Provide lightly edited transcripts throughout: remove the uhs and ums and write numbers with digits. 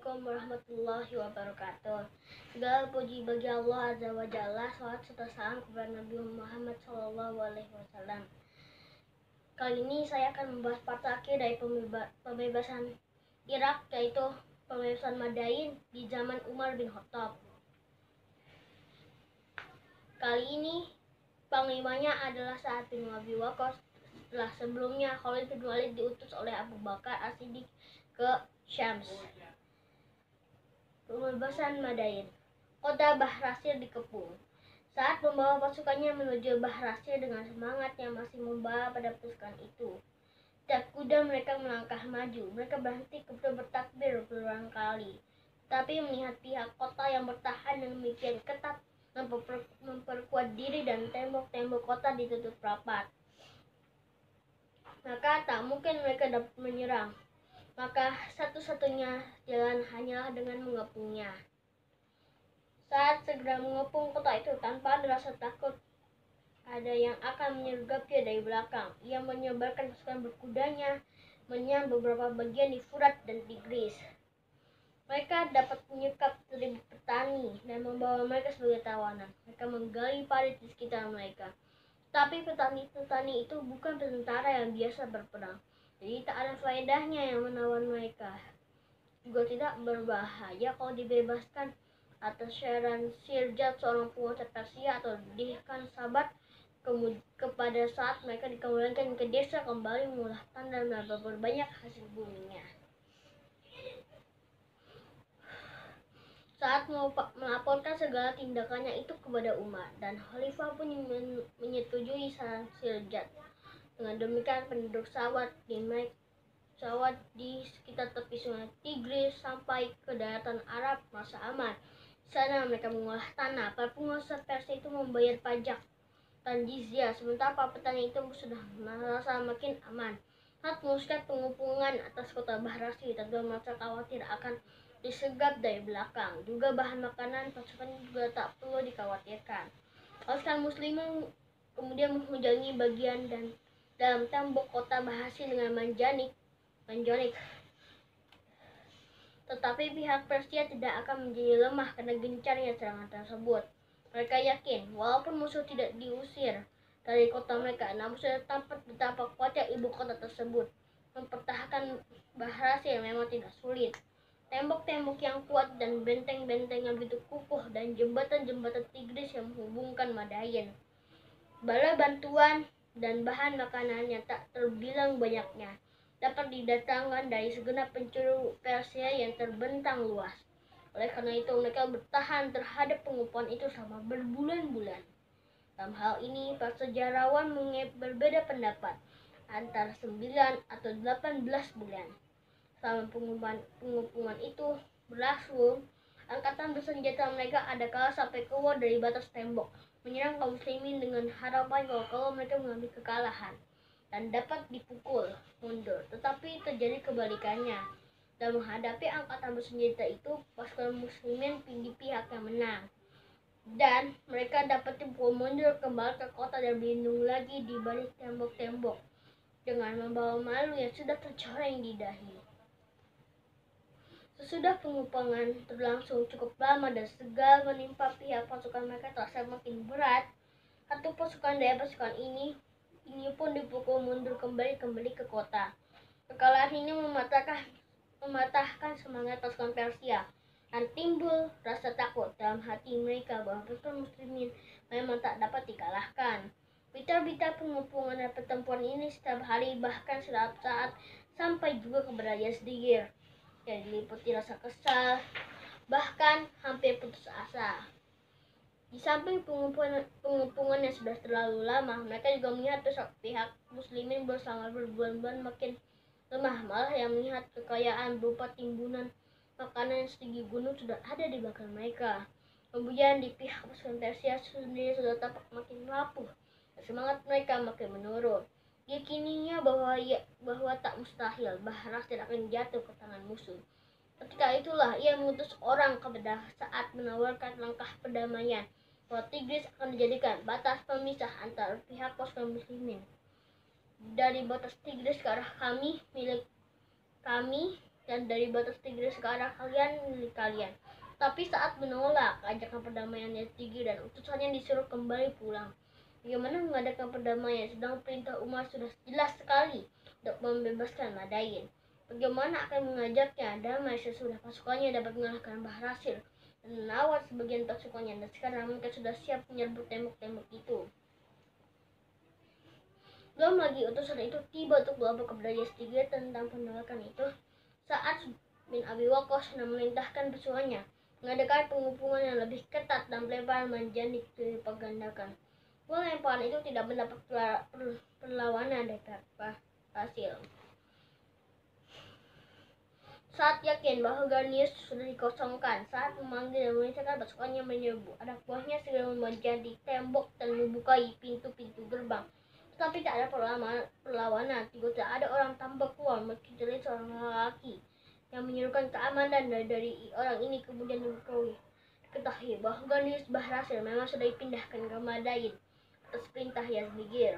Assalamualaikum warahmatullahi wabarakatuh. Segala puji bagi Allah Azza wa Jalla. Salawat serta salam kepada Nabi Muhammad SAW. Kali ini saya akan membahas part terakhir dari pembebasan Irak, yaitu pembebasan Madain di zaman Umar bin Khattab. Kali ini panglimanya adalah Sa'ad bin Abi Waqqas. Setelah sebelumnya Khalid bin Walid diutus oleh Abu Bakar As-Siddiq ke Syams. Pembebasan Madain. Kota Bahrasir dikepung. Saat membawa pasukannya menuju Bahrasir dengan semangat yang masih membawa pada pasukan itu. Setiap kuda mereka melangkah maju. Mereka berhenti kemudian bertakbir berulang kali. Tapi melihat pihak kota yang bertahan dan demikian ketat, memperkuat diri dan tembok-tembok kota ditutup rapat, maka tak mungkin mereka dapat menyerang. Maka satu-satunya jalan hanyalah dengan mengepungnya. Saat segera mengepung kota itu tanpa ada rasa takut ada yang akan menyergapnya dari belakang. Ia menyebarkan pasukan berkudanya menyerang beberapa bagian di Furat dan Tigris. Mereka dapat menyekap 1.000 petani dan membawa mereka sebagai tawanan. Mereka menggali parit di sekitar mereka. Tapi petani-petani itu bukan tentara yang biasa berperang. Jadi tak ada faedahnya yang menawan mereka. Juga tidak berbahaya kalau dibebaskan atas syaran Sirjat, seorang penguasa Persia, atau didirikan sahabat kepada saat mereka dikembalikan ke desa, kembali mengolah tanah dan memperbanyak hasil buminya. Saat melaporkan segala tindakannya itu kepada Umar, dan Khalifah pun menyetujui saran Sirjat. Dengan demikian penduduk Sawat di sekitar tepi sungai Tigris sampai ke daratan Arab merasa aman. Di sana mereka mengolah tanah. Para penguasa Persia itu membayar pajak dan jizya, sementara para petani itu sudah merasa makin aman. Saat meneruskan pengepungan atas kota Bahrasir, tentu merasa khawatir akan disergap dari belakang. Juga bahan makanan pasukan juga tak perlu dikhawatirkan. Pasukan muslimin kemudian menghujani bagian dan dalam tembok kota Bahrasir dengan manjanik. Tetapi pihak Persia tidak akan menjadi lemah karena gencarnya serangan tersebut. Mereka yakin, walaupun musuh tidak diusir dari kota mereka, namun sudah tampak betapa kuatnya ibu kota tersebut. Mempertahankan Bahrasir memang tidak sulit. Tembok-tembok yang kuat dan benteng-benteng yang begitu kukuh dan jembatan-jembatan Tigris yang menghubungkan Madain. Bala bantuan dan bahan makanan yang tak terbilang banyaknya dapat didatangkan dari segenap penjuru Persia yang terbentang luas. Oleh karena itu mereka bertahan terhadap pengupuan itu selama berbulan-bulan. Dalam hal ini para sejarawan berbeda pendapat antara 9 atau 18 bulan. Selama pengupungan itu berlangsung, angkatan bersenjata mereka ada kala sampai keluar dari batas tembok, menyerang kaum muslimin dengan harapan kalau mereka mengambil kekalahan dan dapat dipukul mundur. Tetapi terjadi kebalikannya. Dan menghadapi angkatan bersenjata itu, pasukan muslimin di pihak yang menang. Dan mereka dapat dipukul mundur kembali ke kota dan berlindung lagi di balik tembok-tembok dengan membawa malu yang sudah tercoreng di dahi. Sesudah pengupangan berlangsung cukup lama dan segala menimpa pihak pasukan mereka terasa makin berat, satu pasukan dari pasukan ini pun dipukul mundur kembali ke kota. Kekalahan ini mematahkan semangat pasukan Persia dan timbul rasa takut dalam hati mereka bahwa pasukan muslimin memang tak dapat dikalahkan. Berita-berita pengepungan dan pertempuran ini setiap hari, bahkan setiap saat, sampai juga kepada Yazdegir yang diliputi rasa kesal, bahkan hampir putus asa. Di samping pengepungan yang sudah terlalu lama, mereka juga melihat pihak muslimin bersama berbulan-bulan makin lemah. Malah yang melihat kekayaan berupa timbunan makanan yang setinggi gunung sudah ada di belakang mereka. Kemudian di pihak pasukan Persia sendiri sudah tampak makin rapuh dan semangat mereka makin menurun. Yakininya bahwa tak mustahil Bahrasir akan jatuh ke tangan musuh. Ketika itulah ia mengutus orang kepada Sa'ad menawarkan langkah perdamaian bahwa Tigris akan dijadikan batas pemisah antara pihak pasukan muslimin. Dari batas Tigris ke arah milik kami dan dari batas Tigris ke arah kalian milik kalian. Tapi saat menolak ajakan perdamaian Tigris dan utusannya disuruh kembali pulang. Bagaimana mengadakan perdamaian sedang perintah Umar sudah jelas sekali untuk membebaskan Madain? Bagaimana akan mengajaknya damai sesudah pasukannya dapat mengalahkan Bahrasir dan menawan sebagian pasukannya, dan sekarang mereka sudah siap menyerbu tembok-tembok itu. Belum lagi utusan itu tiba untuk melapor kepada Tigris tentang penolakan itu. Saat bin Abi Waqqas memerintahkan pasukannya mengadakan pengupungan yang lebih ketat dan pelemparan manjanik dipergandakan. Pelemparan itu tidak mendapat perlawanan dari hasil. Saat yakin bahwa Garnius sudah dikosongkan, saat memanggil dan memerintahkan pasukannya menyerbu, anak buahnya segera memanjat tembok dan membukai pintu-pintu gerbang. Tetapi tak ada perlawanan. Tidak ada orang tampak keluar kecuali seorang lelaki yang menyerukan keamanan dari orang ini. Kemudian diketahui bahwa Garnius Bahrasir memang sudah dipindahkan ke Madain atas perintah Yazdegir,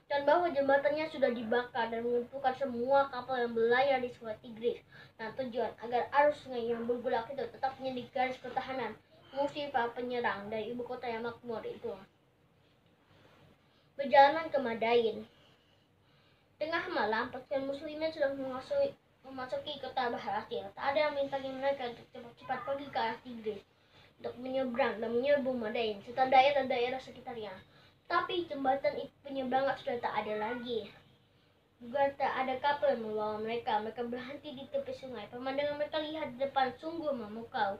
dan bahwa jembatannya sudah dibakar dan mengumpulkan semua kapal yang berlayar di Sungai Tigris, dan tujuan agar arus sungai yang bergolak itu tetap menjadi garis pertahanan mengusir para penyerang dari ibu kota yang makmur itu. Perjalanan ke Madain. Tengah malam, pasukan muslimin sudah memasuki kota Bahrasir. Tak ada yang mintangi mereka untuk cepat-cepat pergi ke arah Tigris untuk menyeberang dan menyerbu Madain serta daerah-daerah sekitarnya. Tapi jembatan penyeberangan sudah tak ada lagi. Juga tak ada kapal yang membawa mereka. Mereka berhenti di tepi sungai. Pemandangan mereka lihat di depan sungguh memukau.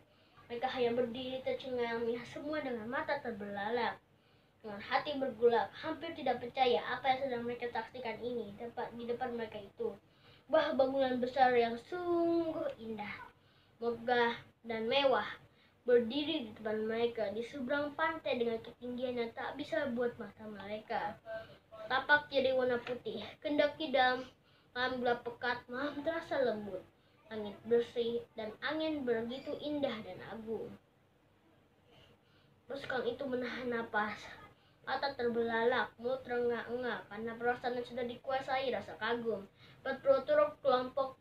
Mereka hanya berdiri tercengang, melihat semua dengan mata terbelalak. Dengan hati bergolak, hampir tidak percaya apa yang sedang mereka saksikan ini di depan mereka itu. Bah bangunan besar yang sungguh indah, megah dan mewah berdiri di depan mereka di seberang pantai dengan ketinggian yang tak bisa buat mata mereka. Tapak jadi warna putih, kendaki dalam malam gelap pekat, malam terasa lembut, langit bersih dan angin begitu indah dan agung. Pasukan itu menahan napas. Mata terbelalak, mulut terengah-engah karena perasaan yang sudah dikuasai rasa kagum. Berturut-turut kelompok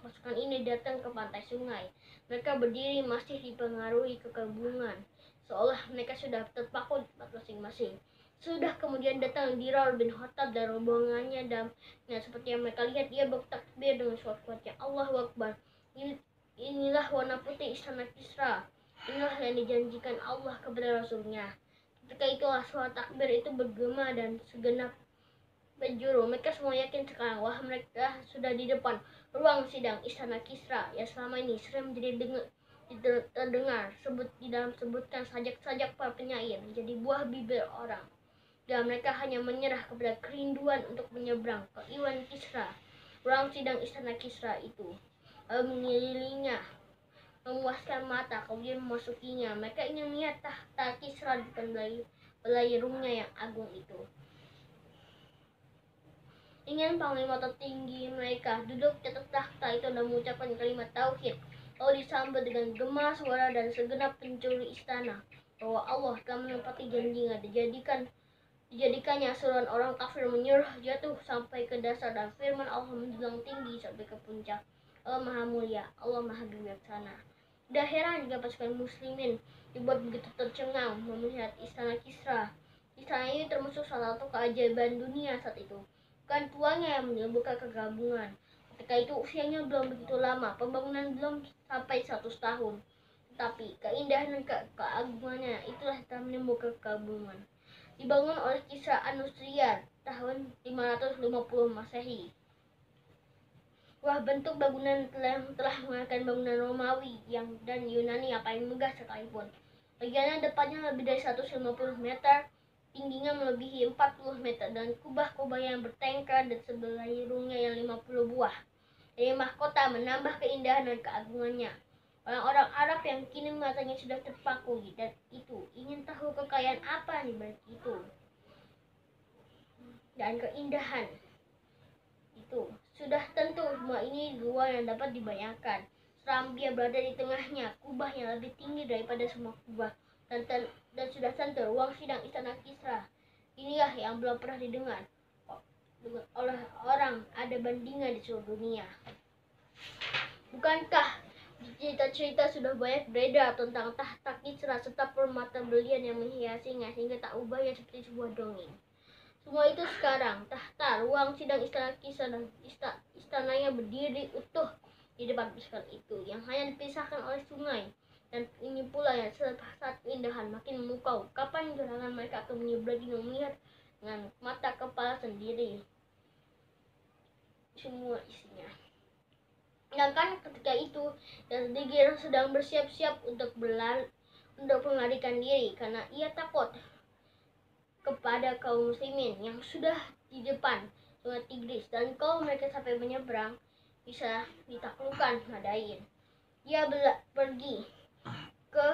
pasukan ini datang ke pantai sungai. Mereka berdiri masih dipengaruhi kekaguman, seolah mereka sudah terpaku di tempat masing-masing. Sudah kemudian datang Dirar bin Khattab dan rombongannya, dan seperti yang mereka lihat, dia bertakbir dengan suara-suaranya, Allahu Akbar. Inilah warna putih istana Kisra. Inilah yang dijanjikan Allah kepada Rasulnya. Ketika itulah suara takbir itu bergema dan segenap penjuru mereka semua yakin sekarang wah mereka sudah di depan ruang sidang istana Kisra yang selama ini sering menjadi terdengar di dalam sebutkan sajak-sajak para penyair menjadi buah bibir orang, dan mereka hanya menyerah kepada kerinduan untuk menyeberang ke Iwan Kisra. Ruang sidang istana Kisra itu lalu mengelilinginya, memuaskan mata, kemudian memasukinya. Mereka ingin melihat tahta Kisra di depan belayarungnya yang agung itu. Ingin panglima tertinggi mereka duduk di atas tahta itu dan mengucapkan kalimat tauhid, lalu disambut dengan gema suara dan segenap penjuru istana bahwa Allah telah menepati janjinya. Dijadikannya seruan orang kafir menyuruh jatuh sampai ke dasar, dan firman Allah menjulang tinggi sampai ke puncak. Allah Maha Mulia, Allah Maha Bijaksana. Tidak heran jika pasukan muslimin dibuat begitu tercengang melihat istana Kisra. Istana ini termasuk salah satu keajaiban dunia saat itu. Bukan tuanya yang menimbulkan kegabungan. Ketika itu usianya belum begitu lama, pembangunan belum sampai 100 tahun. Tetapi keindahan dan keagungannya itulah yang menimbulkan kegabungan. Dibangun oleh Kisra Anusiriyah tahun 550 Masehi. Wah, bentuk bangunan telah mengalahkan bangunan Romawi dan Yunani yang paling megah sekalipun. Bagian depannya lebih dari 150 meter, tingginya melebihi 40 meter, dan kubah-kubah yang bertengkar dan sebelayarungnya yang 50 buah. Dari mahkota menambah keindahan dan keagungannya. Orang-orang Arab yang kini matanya sudah terpaku dan itu ingin tahu kekayaan apa di balik itu dan keindahan itu. Sudah tentu semua ini gua yang dapat dibayangkan. Serambia berada di tengahnya, kubah yang lebih tinggi daripada semua kubah, dan sudah tentu ruang sidang istana Kisra. Inilah yang belum pernah didengar oleh orang ada bandingnya di seluruh dunia. Bukankah cerita-cerita sudah banyak beredar tentang tahta Kisra serta permata berlian yang menghiasinya sehingga tak ubahnya seperti sebuah dongeng. Semua itu sekarang, tahta, ruang sidang istana Kisra dan istananya berdiri utuh di depan pasukan itu yang hanya dipisahkan oleh sungai. Dan ini pula yang saat keindahan makin memukau. Kapan gerangan mereka akan menyeberangi dan melihat dengan mata kepala sendiri semua isinya. Sedangkan ketika itu, Yazdigir sedang bersiap-siap untuk melarikan diri karena ia takut kepada kaum muslimin yang sudah di depan sungai Tigris, dan kalau mereka sampai menyeberang bisa ditaklukkan Madain. Dia pergi ke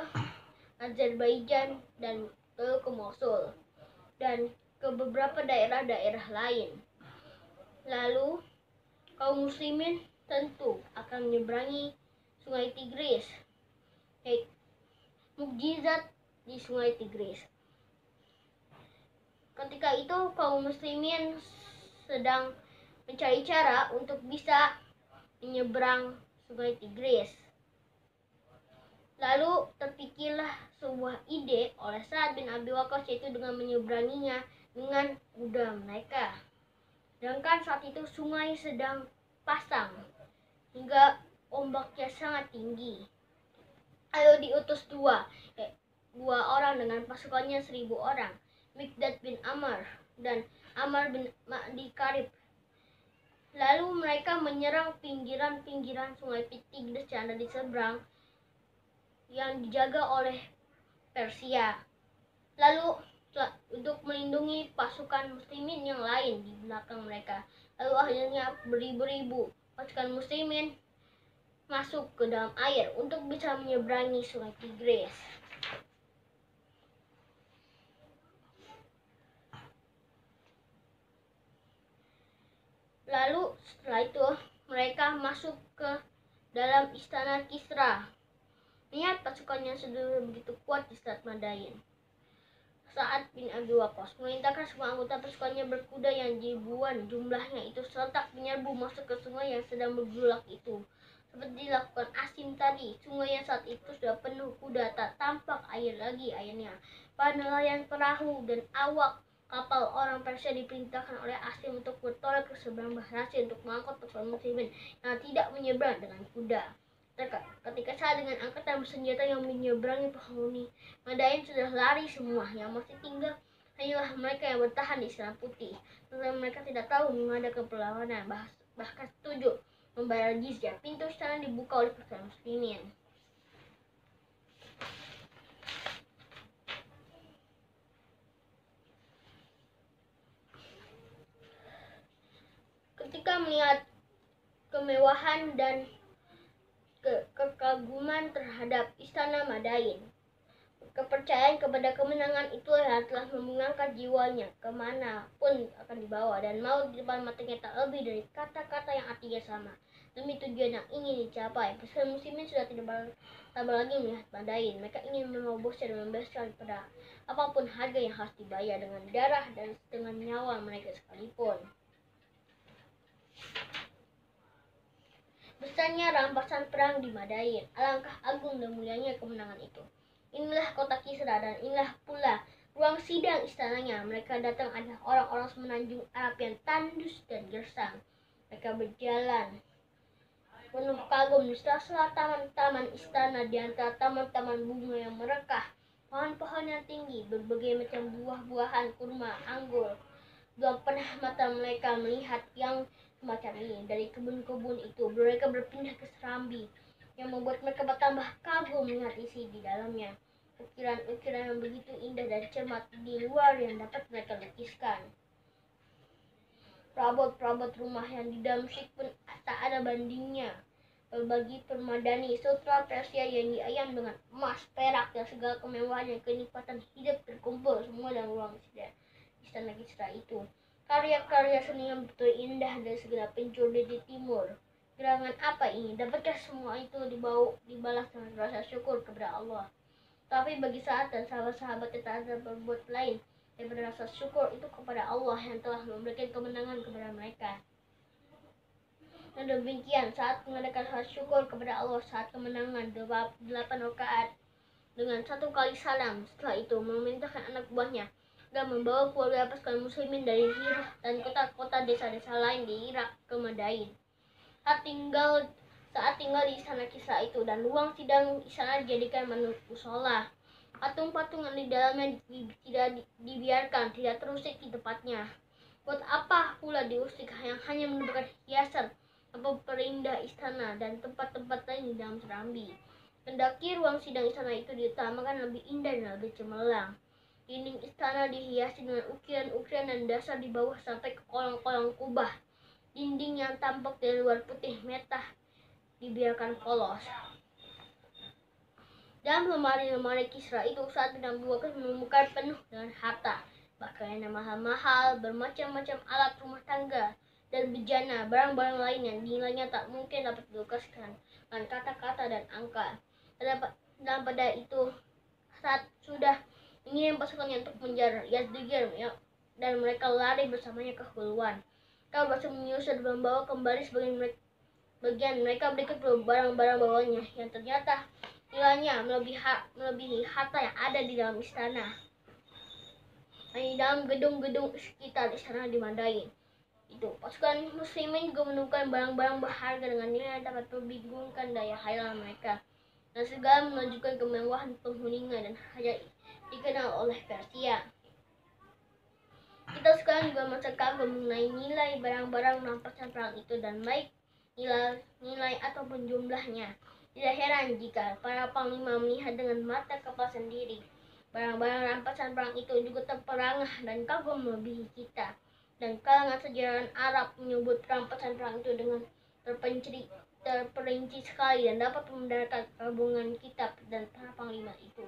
Azerbaijan dan ke Mosul dan ke beberapa daerah-daerah lain. Lalu kaum muslimin tentu akan menyeberangi sungai Tigris. Mukjizat di sungai Tigris. Ketika itu kaum muslimin sedang mencari cara untuk bisa menyeberang sungai Tigris. Lalu terpikirlah sebuah ide oleh Sa'ad bin Abi Waqqas, yaitu dengan menyeberanginya dengan kuda mereka. Sedangkan saat itu sungai sedang pasang hingga ombaknya sangat tinggi. Lalu diutus dua orang dengan pasukannya 1.000 orang, Mikdad bin Amr dan Amr bin Ma'di Karib. Lalu mereka menyerang pinggiran-pinggiran sungai Tigris yang ada di seberang yang dijaga oleh Persia. Lalu untuk melindungi pasukan muslimin yang lain di belakang mereka. Lalu akhirnya beribu-ribu pasukan muslimin masuk ke dalam air untuk bisa menyeberangi sungai Tigris. Lalu setelah itu mereka masuk ke dalam istana Kisra. Lihat pasukannya sudah begitu kuat di saat Madain. Sa'ad bin Abi Waqqas memerintahkan semua anggota pasukannya berkuda yang ribuan jumlahnya itu serentak menyerbu masuk ke sungai yang sedang bergejolak itu. Seperti dilakukan Asim tadi, sungai yang saat itu sudah penuh kuda, tak tampak air lagi airnya. Para nelayan perahu dan awak kapal orang Persia diperintahkan oleh Asim untuk bertolak ke seberang Bahrasi untuk mengangkut pasukan muslimin yang tidak menyeberang dengan kuda. Ketika saat dengan angkatan bersenjata yang menyeberangi penghuni Madain sudah lari semua, yang masih tinggal hanyalah mereka yang bertahan di Istana Putih. Tetapi mereka tidak tahu mengadakan perlawanan, bahkan setuju membayar jizyah. Pintu istana dibuka oleh pasukan muslimin. Ketika melihat kemewahan dan kekaguman terhadap istana Madain, kepercayaan kepada kemenangan itulah yang telah membungangkan jiwanya kemana pun akan dibawa, dan mau di depan matanya tak lebih dari kata-kata yang artinya sama demi tujuan yang ingin dicapai. Pasukan muslimin sudah tidak sabar lagi melihat Madain. Mereka ingin menerobosnya dan membebaskan pada apapun harga yang harus dibayar, dengan darah dan dengan nyawa mereka sekalipun. Besarnya rampasan perang di Madain, alangkah agung dan mulianya kemenangan itu. Inilah kota Kisra dan inilah pula ruang sidang istananya. Mereka datang adalah orang-orang semenanjung Arab yang tandus dan gersang. Mereka berjalan penuh kagum di sela-sela taman-taman istana, di antara taman-taman bunga yang merekah, pohon-pohon yang tinggi, berbagai macam buah-buahan, kurma, anggur. Belum pernah mata mereka melihat yang semacam ini. Dari kebun-kebun itu mereka berpindah ke serambi yang membuat mereka bertambah kagum melihat isi di dalamnya. Ukiran-ukiran yang begitu indah dan cermat di luar yang dapat mereka lukiskan. Perabot-perabot rumah yang di Damsyik pun tak ada bandingnya. Berbagi permadani sutra Persia yang diayam dengan emas, perak, dan segala kemewahan dan kenikmatan hidup terkumpul semua dalam ruang istana Kisra itu. Karya-karya seni yang betul indah dari segala penjuru di timur. Gerangan apa ini? Dapatkah semua itu dibalas dengan rasa syukur kepada Allah? Tapi bagi Sa'ad dan sahabat-sahabat tak ada berbuat lain daripada rasa syukur itu kepada Allah yang telah memberikan kemenangan kepada mereka. Dan demikian saat mengadakan salat syukur kepada Allah saat kemenangan 8 rakaat dengan 1 kali salam. Setelah itu memerintahkan anak buahnya dan membawa keluarga pasukan muslimin dari Hirah dan kota-kota desa-desa lain di Irak ke Madain. Saat tinggal di istana Kisra itu, dan ruang sidang istana dijadikan musola. Patung-patung yang di dalamnya tidak dibiarkan, tidak terusik di tempatnya. Buat apa pula diusik yang hanya merupakan hiasan atau perindah istana dan tempat-tempat lain di dalam serambi. Kendaki ruang sidang istana itu diutamakan lebih indah dan lebih cemerlang. Dinding istana dihiasi dengan ukiran-ukiran dan dasar di bawah sampai ke kolong-kolong kubah. Dinding yang tampak dari luar putih metah dibiarkan polos. Dalam lemari-lemari Kisra itu saat Nabi menemukan penuh dengan harta, pakaian yang mahal-mahal, bermacam-macam alat rumah tangga, dan bejana barang-barang lain yang nilainya tak mungkin dapat dilukaskan dengan kata-kata dan angka. Dan pada itu saat sudah mengirim pasukannya untuk mengejar Yazdigir dan mereka lari bersamanya ke Hulwan. Kau berhasil menyusur dan membawa kembali sebagian mereka berikut barang-barang bawahnya yang ternyata nilainya melebihi harta yang ada di dalam istana. Di dalam gedung-gedung sekitar istana di Madain. Itu pasukan muslimin juga menemukan barang-barang berharga dengan nilai yang dapat membingungkan daya khayal mereka. Dan segala menunjukkan kemewahan penghuninya dan hanya dikenal oleh Persia. Kita sekarang juga masih kagum mengenai nilai barang-barang rampasan perang itu dan baik nilai ataupun jumlahnya. Tidak heran jika para panglima melihat dengan mata kepala sendiri. Barang-barang rampasan perang itu juga terperangah dan kagum melebihi kita. Dan kalangan sejarawan Arab menyebut rampasan perang itu dengan terperinci sekali dan dapat membenarkan gabungan kitab dan para panglima itu.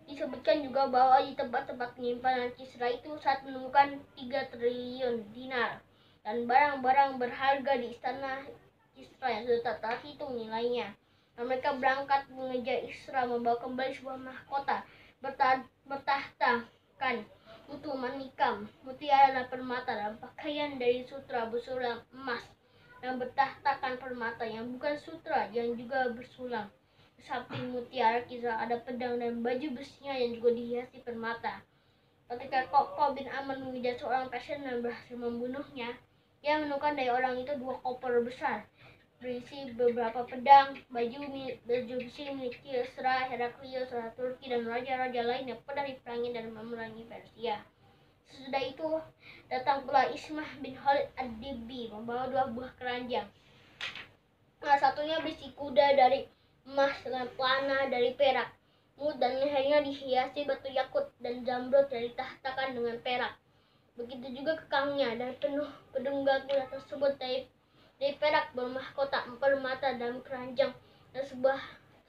Disebutkan juga bahwa di tempat-tempat penyimpanan Kisra itu saat menemukan 3 triliun dinar dan barang-barang berharga di istana Kisra yang sudah tak terhitung nilainya. Dan mereka berangkat mengejar Kisra membawa kembali sebuah mahkota bertahtakan mutu manikam, mutiara dan permata dan pakaian dari sutra bersulam emas yang bertahtakan permata yang bukan sutra yang juga bersulam. Di samping mutiara Kisra ada pedang dan baju besinya yang juga dihiasi permata. Ketika Kokko bin Amr mengejar seorang Persian dan berhasil membunuhnya, dia menemukan dari orang itu 2 koper besar berisi beberapa pedang, baju besi milik Kisra, Heraklius, Raja Turki, dan raja-raja lain yang pernah diperangi dan memerangi Persia. Sesudah itu, datang pula Ismah bin Khalid ad-Dibbi membawa 2 buah keranjang. Salah satunya berisi kuda dari emas dengan pelana dari perak. Mulut dan lehernya dihiasi batu yakut dan zamrud yang ditahtakan dengan perak. Begitu juga kekangnya dan penuh pedunggal kuda tersebut dari perak bermahkota permata dalam keranjang, dan sebuah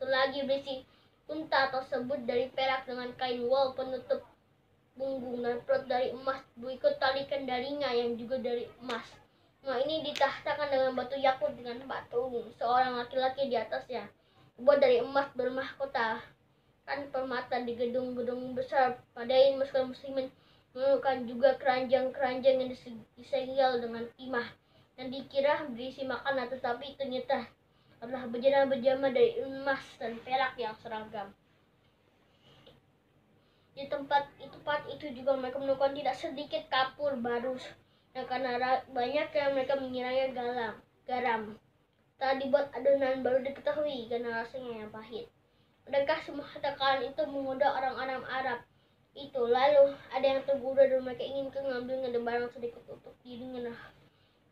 selagi berisi unta tersebut dari perak dengan kain wol penutup punggung dan perut dari emas, berikut tali kendalinya yang juga dari emas. Semua ini ditahtakan dengan batu yakut dengan batu seorang laki-laki di atasnya, terbuat dari emas bermahkota kan permata. Di gedung-gedung besar Madain muslimin menemukan juga keranjang-keranjang yang disegel dengan timah yang dikira berisi makanan, tetapi ternyata adalah bejana-bejana dari emas dan perak yang seragam. Di tempat itu juga mereka menemukan tidak sedikit kapur barus, yang karena banyak yang mereka mengiranya garam. Telah dibuat adonan baru diketahui karena rasanya yang pahit. Adakah semua harta kalian itu menggoda orang-orang Arab itu? Lalu ada yang tergoda dan mereka ingin mengambilnya dan barang sedikit untuk dirinya,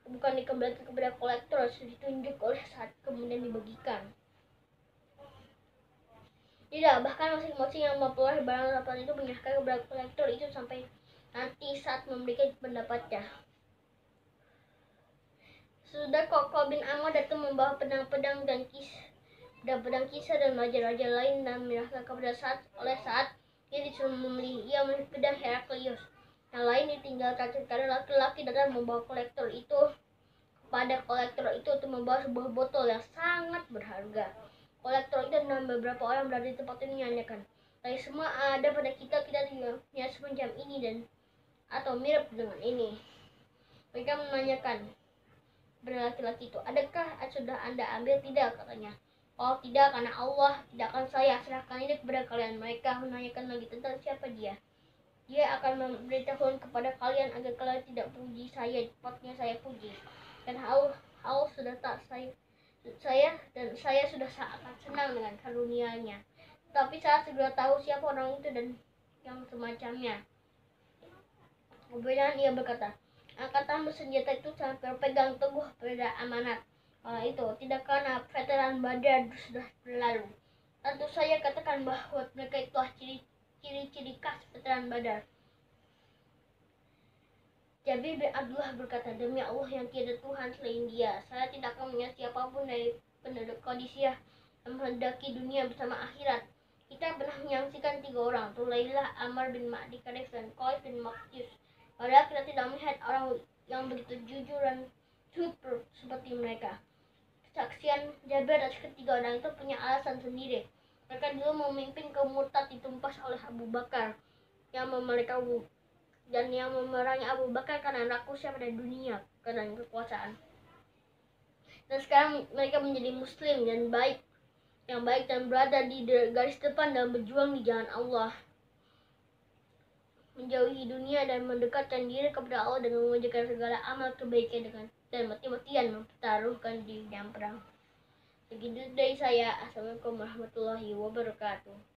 bukan dikembalikan kepada kolektor, ditunjuk oleh saat kemudian dibagikan. Tidak, bahkan masing-masing yang memperoleh barang rampasan itu menyerahkan kepada kolektor itu sampai nanti saat memberikan pendapatnya. Sudah Kokko bin Amr datang membawa pedang-pedang dan kisah dan raja-raja lain dan menyerahkan kepada saat dia disuruh membeli. Ia membeli pedang Heraklius. Yang lain ditinggalkan karena laki-laki datang membawa kolektor itu kepada kolektor itu untuk membawa sebuah botol yang sangat berharga. Kolektor itu dan beberapa orang berada di tempat ini menyanyikan, dari semua ada pada kita tidak punya semacam ini dan atau mirip dengan ini. Mereka menanyakan kepada laki-laki itu, adakah sudah Anda ambil? Tidak, katanya. Oh tidak, karena Allah tidak akan saya serahkan ini kepada kalian. Mereka menanyakan lagi tentang siapa dia. Dia akan memberitahukan kepada kalian agar kalian tidak puji saya, tepatnya saya puji. Dan Allah sudah tak dan saya sudah sangat senang dengan karunia-Nya. Tapi saya sudah tahu siapa orang itu dan yang semacamnya. Kemudian ia berkata, angkatan bersenjata itu sangat berpegang teguh pada amanat. Kala itu, tidak karena veteran Badar sudah berlalu. Tentu saya katakan bahwa mereka itulah ciri-ciri khas veteran Badar. Jabir bin Abdullah berkata, demi Allah yang tiada Tuhan selain Dia, saya tidak akan melihat siapapun dari penduduk Qadisiyah yang menghendaki dunia bersama akhirat. Kita pernah menyaksikan 3 orang, Tulailah, Amr bin Ma'di Karif, dan Qais bin Maqjus. Padahal kita tidak melihat orang yang begitu jujur dan super seperti mereka. Kesaksian Jabir atas ketiga orang itu punya alasan sendiri. Mereka dulu memimpin kaum murtad ditumpas oleh Abu Bakar yang memerangi Abu Bakar karena rakusnya pada dunia, karena kekuasaan. Dan sekarang mereka menjadi muslim yang baik dan berada di garis depan dalam berjuang di jalan Allah, menjauhi dunia dan mendekatkan diri kepada Allah dengan mengerjakan segala amal kebaikan dan mati-matian mempertaruhkan diri dalam perang. Begitu dari saya. Assalamualaikum warahmatullahi wabarakatuh.